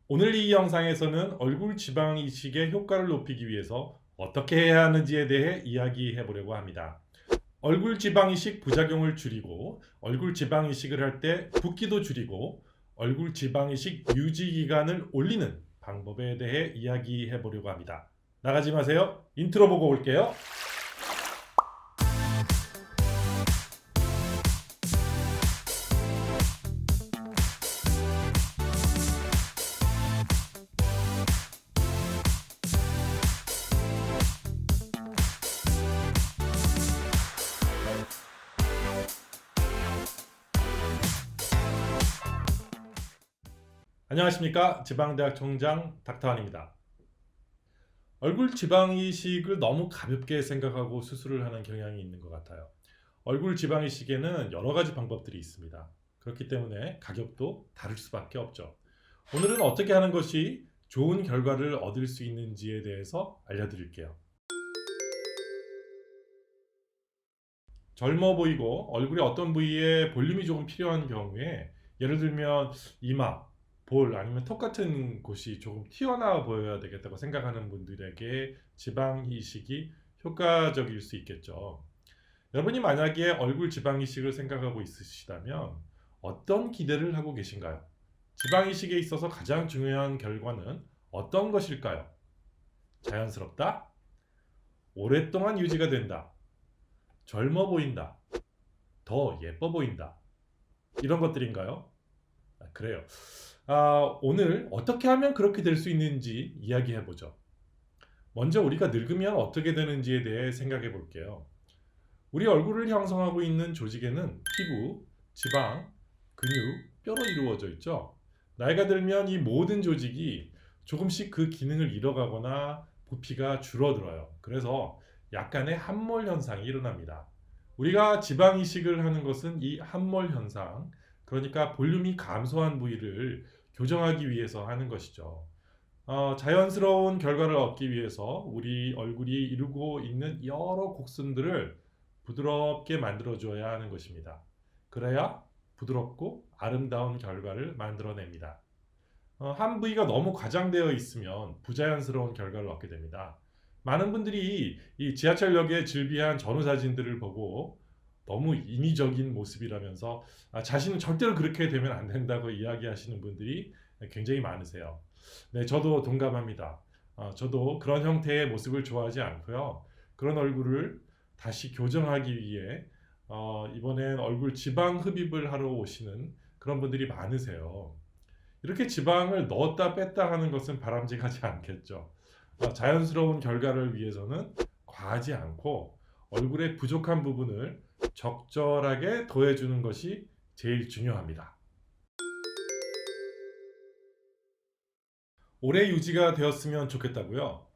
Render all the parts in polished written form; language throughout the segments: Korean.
오늘 이 영상에서는 얼굴 지방 이식의 효과를 높이기 위해서 어떻게 해야 하는지에 대해 이야기해 보려고 합니다. 얼굴 지방 이식 부작용을 줄이고 얼굴 지방 이식을 할 때 붓기도 줄이고 얼굴 지방 이식 유지 기간을 올리는 방법에 대해 이야기해 보려고 합니다. 나가지 마세요. 인트로 보고 올게요. 안녕하십니까, 지방대학 총장 닥터환입니다. 얼굴 지방 이식을 너무 가볍게 생각하고 수술을 하는 경향이 있는 것 같아요. 얼굴 지방 이식에는 여러 가지 방법들이 있습니다. 그렇기 때문에 가격도 다를 수밖에 없죠. 오늘은 어떻게 하는 것이 좋은 결과를 얻을 수 있는지에 대해서 알려드릴게요. 젊어 보이고 얼굴의 어떤 부위에 볼륨이 조금 필요한 경우에, 예를 들면 이마, 볼 아니면 턱 같은 곳이 조금 튀어나와 보여야 되겠다고 생각하는 분들에게 지방 이식이 효과적일 수 있겠죠. 여러분이 만약에 얼굴 지방 이식을 생각하고 있으시다면 어떤 기대를 하고 계신가요? 지방 이식에 있어서 가장 중요한 결과는 어떤 것일까요? 자연스럽다? 오랫동안 유지가 된다? 젊어 보인다? 더 예뻐 보인다? 이런 것들인가요? 그래요. 오늘 어떻게 하면 그렇게 될 수 있는지 이야기해 보죠. 먼저 우리가 늙으면 어떻게 되는지에 대해 생각해 볼게요. 우리 얼굴을 형성하고 있는 조직에는 피부, 지방, 근육, 뼈로 이루어져 있죠. 나이가 들면 이 모든 조직이 조금씩 그 기능을 잃어가거나 부피가 줄어들어요. 그래서 약간의 함몰 현상이 일어납니다. 우리가 지방 이식을 하는 것은 이 함몰 현상, 그러니까 볼륨이 감소한 부위를 교정하기 위해서 하는 것이죠. 자연스러운 결과를 얻기 위해서 우리 얼굴이 이루고 있는 여러 곡선들을 부드럽게 만들어줘야 하는 것입니다. 그래야 부드럽고 아름다운 결과를 만들어냅니다. 한 부위가 너무 과장되어 있으면 부자연스러운 결과를 얻게 됩니다. 많은 분들이 이 지하철역에 즐비한 전후 사진들을 보고 너무 인위적인 모습이라면서 자신은 절대로 그렇게 되면 안 된다고 이야기하시는 분들이 굉장히 많으세요. 네, 저도 동감합니다. 저도 그런 형태의 모습을 좋아하지 않고요. 그런 얼굴을 다시 교정하기 위해 이번엔 얼굴 지방 흡입을 하러 오시는 그런 분들이 많으세요. 이렇게 지방을 넣었다 뺐다 하는 것은 바람직하지 않겠죠. 자연스러운 결과를 위해서는 과하지 않고 얼굴의 부족한 부분을 적절하게 더해주는 것이 제일 중요합니다. 오래 유지가 되었으면 좋겠다고요?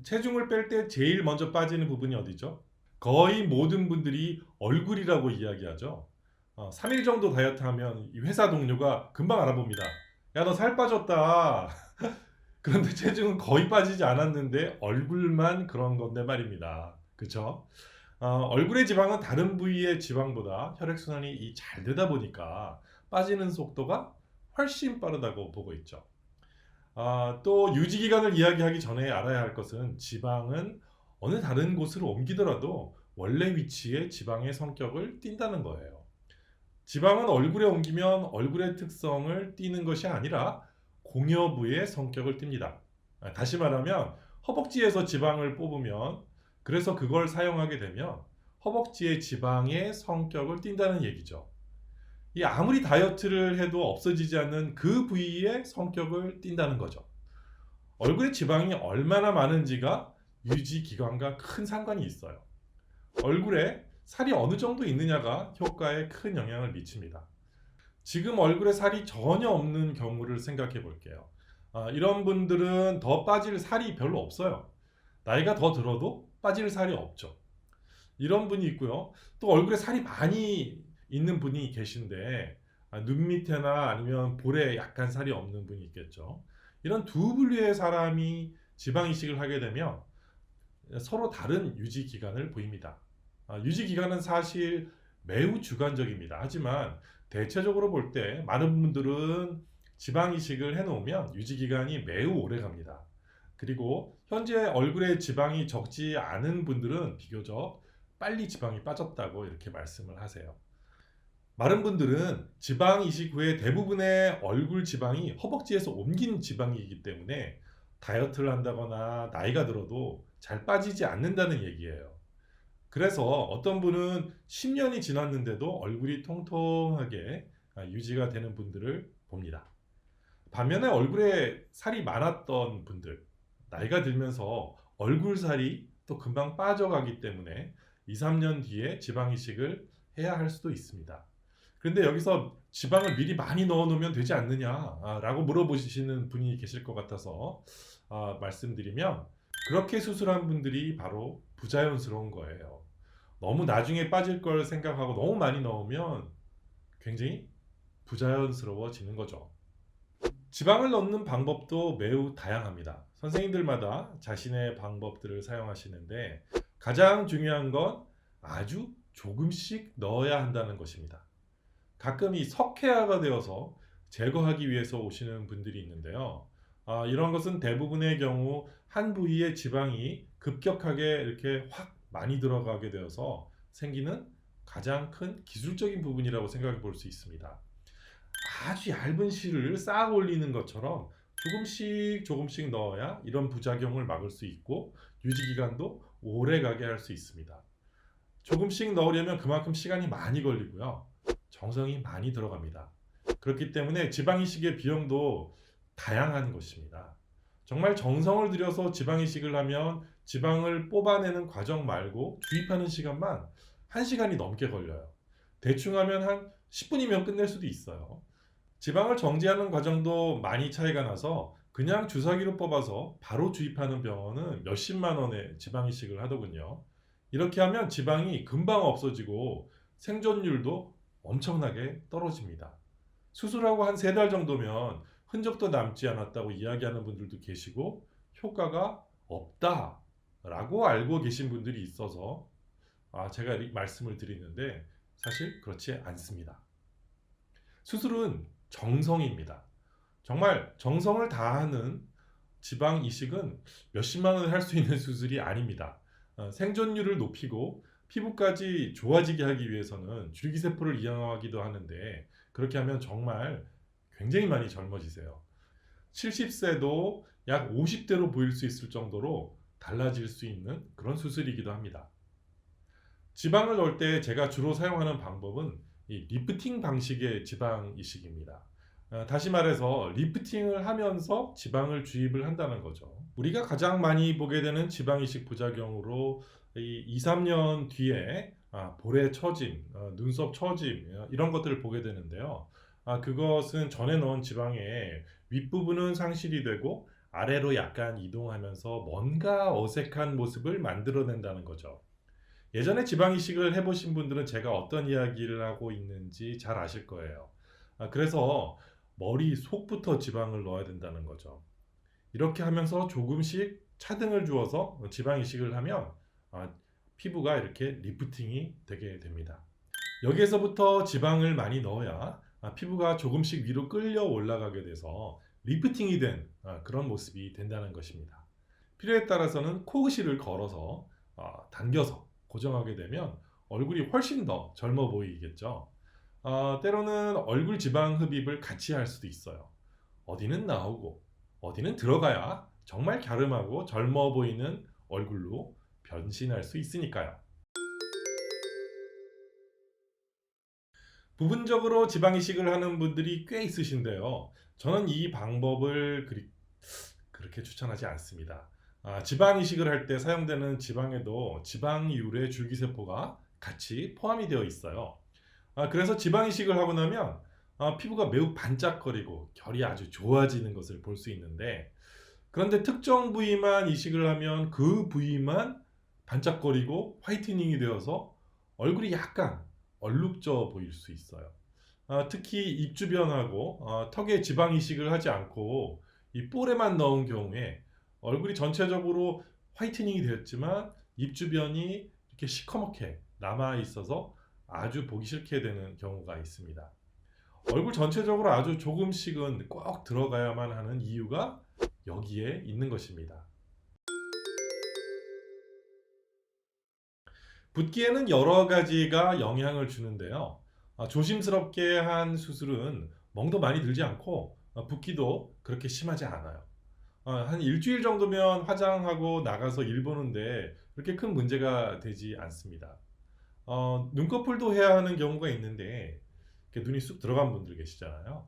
체중을 뺄 때 제일 먼저 빠지는 부분이 어디죠? 거의 모든 분들이 얼굴이라고 이야기하죠. 3일 정도 다이어트 하면 회사 동료가 금방 알아봅니다. 야, 너 살 빠졌다. 그런데 체중은 거의 빠지지 않았는데 얼굴만 그런 건데 말입니다. 그쵸? 얼굴의 지방은 다른 부위의 지방보다 혈액순환이 잘 되다 보니까 빠지는 속도가 훨씬 빠르다고 보고 있죠. 또 유지기간을 이야기하기 전에 알아야 할 것은 지방은 어느 다른 곳으로 옮기더라도 원래 위치에 지방의 성격을 띈다는 거예요. 지방은 얼굴에 옮기면 얼굴의 특성을 띠는 것이 아니라 공여부의 성격을 띱니다. 다시 말하면 허벅지에서 지방을 뽑으면, 그래서 그걸 사용하게 되면 허벅지의 지방의 성격을 띈다는 얘기죠. 이 아무리 다이어트를 해도 없어지지 않는 그 부위의 성격을 띈다는 거죠. 얼굴에 지방이 얼마나 많은지가 유지 기간과 큰 상관이 있어요. 얼굴에 살이 어느 정도 있느냐가 효과에 큰 영향을 미칩니다. 지금 얼굴에 살이 전혀 없는 경우를 생각해 볼게요. 이런 분들은 더 빠질 살이 별로 없어요. 나이가 더 들어도 빠질 살이 없죠. 이런 분이 있고요. 또 얼굴에 살이 많이 있는 분이 계신데 눈 밑에나 아니면 볼에 약간 살이 없는 분이 있겠죠. 이런 두 분류의 사람이 지방 이식을 하게 되면 서로 다른 유지 기간을 보입니다. 유지 기간은 사실 매우 주관적입니다. 하지만 대체적으로 볼 때 많은 분들은 지방 이식을 해놓으면 유지 기간이 매우 오래 갑니다. 그리고 현재 얼굴에 지방이 적지 않은 분들은 비교적 빨리 지방이 빠졌다고 이렇게 말씀을 하세요. 마른 분들은 지방 이식 후에 대부분의 얼굴 지방이 허벅지에서 옮긴 지방이기 때문에 다이어트를 한다거나 나이가 들어도 잘 빠지지 않는다는 얘기예요. 그래서 어떤 분은 10년이 지났는데도 얼굴이 통통하게 유지가 되는 분들을 봅니다. 반면에 얼굴에 살이 많았던 분들, 나이가 들면서 얼굴 살이 또 금방 빠져가기 때문에 2, 3년 뒤에 지방 이식을 해야 할 수도 있습니다. 그런데 여기서 지방을 미리 많이 넣어 놓으면 되지 않느냐라고 물어보시는 분이 계실 것 같아서 말씀드리면, 그렇게 수술한 분들이 바로 부자연스러운 거예요. 너무 나중에 빠질 걸 생각하고 너무 많이 넣으면 굉장히 부자연스러워지는 거죠. 지방을 넣는 방법도 매우 다양합니다. 선생님들마다 자신의 방법들을 사용하시는데, 가장 중요한 건 아주 조금씩 넣어야 한다는 것입니다. 가끔 이 석회화가 되어서 제거하기 위해서 오시는 분들이 있는데요. 이런 것은 대부분의 경우 한 부위의 지방이 급격하게 이렇게 확 많이 들어가게 되어서 생기는 가장 큰 기술적인 부분이라고 생각해 볼 수 있습니다. 아주 얇은 실을 쌓아 올리는 것처럼 조금씩 조금씩 넣어야 이런 부작용을 막을 수 있고 유지 기간도 오래 가게 할 수 있습니다. 조금씩 넣으려면 그만큼 시간이 많이 걸리고요. 정성이 많이 들어갑니다. 그렇기 때문에 지방 이식의 비용도 다양한 것입니다. 정말 정성을 들여서 지방 이식을 하면 지방을 뽑아내는 과정 말고 주입하는 시간만 1시간이 넘게 걸려요. 대충 하면 한 10분이면 끝낼 수도 있어요. 지방을 정지하는 과정도 많이 차이가 나서 그냥 주사기로 뽑아서 바로 주입하는 병원은 몇십만 원에 지방 이식을 하더군요. 이렇게 하면 지방이 금방 없어지고 생존율도 엄청나게 떨어집니다. 수술하고 한 3달 정도면 흔적도 남지 않았다고 이야기하는 분들도 계시고, 효과가 없다라고 알고 계신 분들이 있어서 제가 이 말씀을 드리는데, 사실 그렇지 않습니다. 수술은 정성입니다. 정말 정성을 다하는 지방 이식은 몇십만 원에 할 수 있는 수술이 아닙니다. 생존율을 높이고 피부까지 좋아지게 하기 위해서는 줄기세포를 이용하기도 하는데, 그렇게 하면 정말 굉장히 많이 젊어지세요. 70세도 약 50대로 보일 수 있을 정도로 달라질 수 있는 그런 수술이기도 합니다. 지방을 넣을 때 제가 주로 사용하는 방법은 이 리프팅 방식의 지방 이식입니다. 다시 말해서 리프팅을 하면서 지방을 주입을 한다는 거죠. 우리가 가장 많이 보게 되는 지방 이식 부작용으로 2, 3년 뒤에 볼의 처짐, 눈썹 처짐 이런 것들을 보게 되는데요. 그것은 전에 넣은 지방의 윗부분은 상실이 되고 아래로 약간 이동하면서 뭔가 어색한 모습을 만들어낸다는 거죠. 예전에 지방 이식을 해보신 분들은 제가 어떤 이야기를 하고 있는지 잘 아실 거예요. 그래서 머리 속부터 지방을 넣어야 된다는 거죠. 이렇게 하면서 조금씩 차등을 주어서 지방 이식을 하면 피부가 이렇게 리프팅이 되게 됩니다. 여기에서부터 지방을 많이 넣어야 피부가 조금씩 위로 끌려 올라가게 돼서 리프팅이 된 그런 모습이 된다는 것입니다. 필요에 따라서는 코끝을 걸어서 당겨서 고정하게 되면 얼굴이 훨씬 더 젊어 보이겠죠. 때로는 얼굴 지방 흡입을 같이 할 수도 있어요. 어디는 나오고 어디는 들어가야 정말 갸름하고 젊어 보이는 얼굴로 변신할 수 있으니까요. 부분적으로 지방 이식을 하는 분들이 꽤 있으신데요. 저는 이 방법을 그렇게 추천하지 않습니다. 지방 이식을 할 때 사용되는 지방에도 지방이율의 줄기세포가 같이 포함이 되어 있어요. 그래서 지방 이식을 하고 나면 피부가 매우 반짝거리고 결이 아주 좋아지는 것을 볼 수 있는데, 그런데 특정 부위만 이식을 하면 그 부위만 반짝거리고 화이트닝이 되어서 얼굴이 약간 얼룩져 보일 수 있어요. 특히 입 주변하고 턱에 지방 이식을 하지 않고 이 볼에만 넣은 경우에 얼굴이 전체적으로 화이트닝이 되었지만 입 주변이 이렇게 시커멓게 남아 있어서 아주 보기 싫게 되는 경우가 있습니다. 얼굴 전체적으로 아주 조금씩은 꼭 들어가야만 하는 이유가 여기에 있는 것입니다. 붓기에는 여러 가지가 영향을 주는데요. 조심스럽게 한 수술은 멍도 많이 들지 않고 붓기도 그렇게 심하지 않아요. 한 일주일 정도면 화장하고 나가서 일 보는데 그렇게 큰 문제가 되지 않습니다. 눈꺼풀도 해야 하는 경우가 있는데 이렇게 눈이 쑥 들어간 분들 계시잖아요.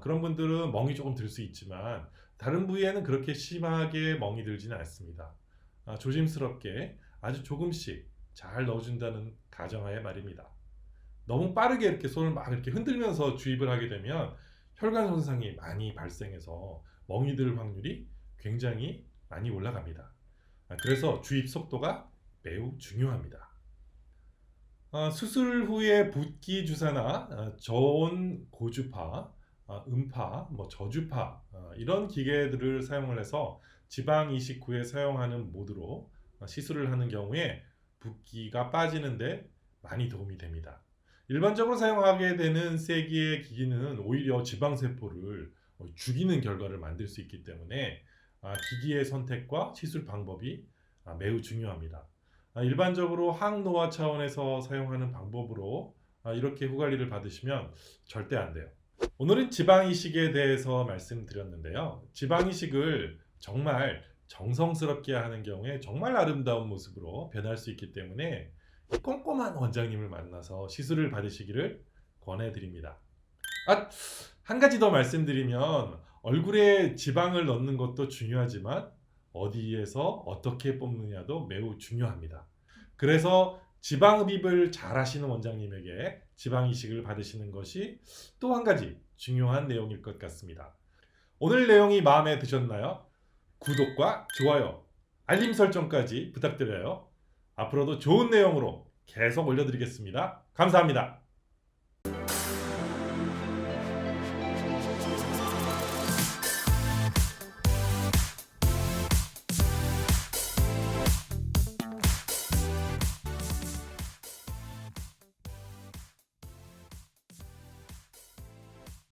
그런 분들은 멍이 조금 들 수 있지만 다른 부위에는 그렇게 심하게 멍이 들지는 않습니다. 조심스럽게 아주 조금씩 잘 넣어준다는 가정하에 말입니다. 너무 빠르게 이렇게 손을 막 이렇게 흔들면서 주입을 하게 되면 혈관 손상이 많이 발생해서 멍이 들 확률이 굉장히 많이 올라갑니다. 그래서 주입 속도가 매우 중요합니다. 수술 후에 붓기 주사나 저온 고주파, 음파, 뭐 저주파 이런 기계들을 사용을 해서 지방 이식 후에 사용하는 모드로 시술을 하는 경우에 붓기가 빠지는데 많이 도움이 됩니다. 일반적으로 사용하게 되는 세기의 기기는 오히려 지방세포를 죽이는 결과를 만들 수 있기 때문에 기기의 선택과 시술 방법이 매우 중요합니다. 일반적으로 항노화 차원에서 사용하는 방법으로 이렇게 후관리를 받으시면 절대 안 돼요. 오늘은 지방 이식에 대해서 말씀드렸는데요. 지방 이식을 정말 정성스럽게 하는 경우에 정말 아름다운 모습으로 변할 수 있기 때문에 꼼꼼한 원장님을 만나서 시술을 받으시기를 권해드립니다. 한 가지 더 말씀드리면 얼굴에 지방을 넣는 것도 중요하지만 어디에서 어떻게 뽑느냐도 매우 중요합니다. 그래서 지방흡입을 잘 하시는 원장님에게 지방 이식을 받으시는 것이 또 한 가지 중요한 내용일 것 같습니다. 오늘 내용이 마음에 드셨나요? 구독과 좋아요, 알림 설정까지 부탁드려요. 앞으로도 좋은 내용으로 계속 올려드리겠습니다. 감사합니다.